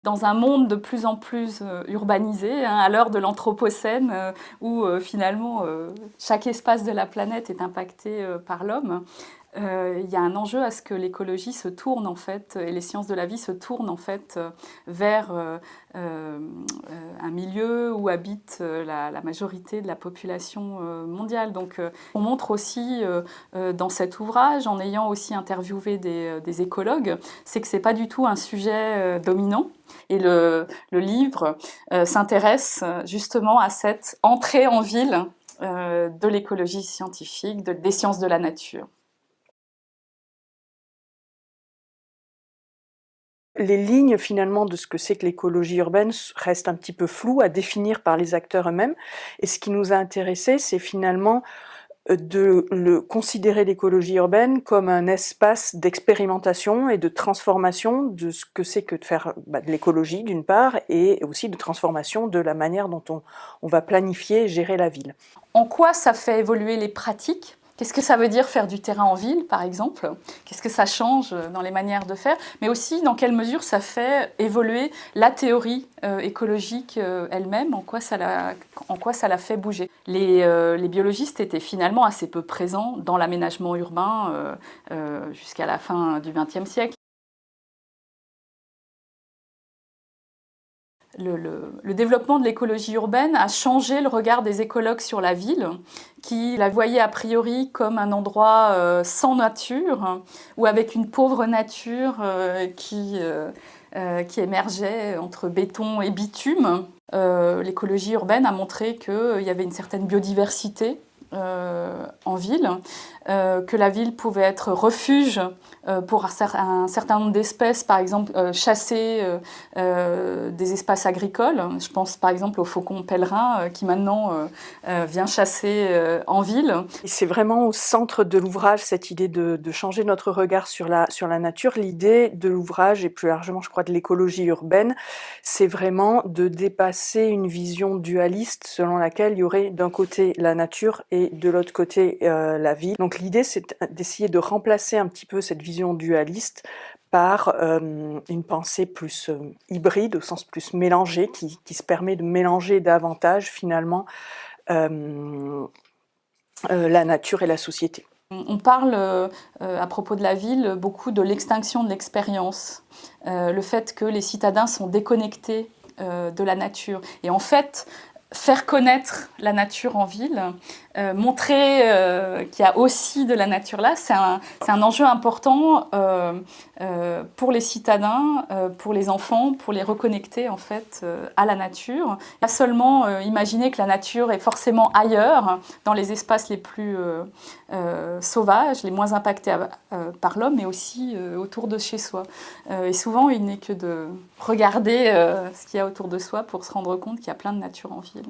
Dans un monde de plus en plus urbanisé, hein, à l'heure de l'anthropocène, où finalement chaque espace de la planète est impacté par l'homme, il y a un enjeu à ce que l'écologie se tourne en fait, et les sciences de la vie se tournent en fait vers un milieu où habite la majorité de la population mondiale. Donc on montre aussi dans cet ouvrage, en ayant aussi interviewé des écologues, c'est que c'est pas du tout un sujet dominant. Et le livre s'intéresse justement à cette entrée en ville de l'écologie scientifique, des sciences de la nature. Les lignes finalement de ce que c'est que l'écologie urbaine restent un petit peu floues à définir par les acteurs eux-mêmes. Et ce qui nous a intéressé, c'est finalement de considérer l'écologie urbaine comme un espace d'expérimentation et de transformation de ce que c'est que de faire de l'écologie d'une part, et aussi de transformation de la manière dont on va planifier et gérer la ville. En quoi ça fait évoluer les pratiques ? Qu'est-ce que ça veut dire faire du terrain en ville, par exemple ? Qu'est-ce que ça change dans les manières de faire ? Mais aussi, dans quelle mesure ça fait évoluer la théorie écologique elle-même ? En quoi ça la fait bouger ? Les biologistes étaient finalement assez peu présents dans l'aménagement urbain jusqu'à la fin du XXe siècle. Le développement de l'écologie urbaine a changé le regard des écologues sur la ville, qui la voyaient a priori comme un endroit sans nature, ou avec une pauvre nature qui émergeait entre béton et bitume. L'écologie urbaine a montré qu'il y avait une certaine biodiversité en ville, que la ville pouvait être refuge pour un certain nombre d'espèces, par exemple chasser des espaces agricoles. Je pense par exemple au faucon pèlerin qui maintenant vient chasser en ville. Et c'est vraiment au centre de l'ouvrage cette idée de changer notre regard sur la nature. L'idée de l'ouvrage, et plus largement je crois de l'écologie urbaine, c'est vraiment de dépasser une vision dualiste selon laquelle il y aurait d'un côté la nature et de l'autre côté la ville. Donc l'idée c'est d'essayer de remplacer un petit peu cette vision dualiste par une pensée plus hybride, au sens plus mélangé, qui se permet de mélanger davantage finalement la nature et la société. On parle à propos de la ville beaucoup de l'extinction de l'expérience, le fait que les citadins sont déconnectés de la nature. Et en fait, faire connaître la nature en ville, montrer qu'il y a aussi de la nature là, c'est un enjeu important pour les citadins, pour les enfants, pour les reconnecter en fait à la nature. Pas seulement imaginer que la nature est forcément ailleurs, dans les espaces les plus sauvages, les moins impactés par l'homme, mais aussi autour de chez soi. Et souvent, il n'est que de regarder ce qu'il y a autour de soi pour se rendre compte qu'il y a plein de nature en ville.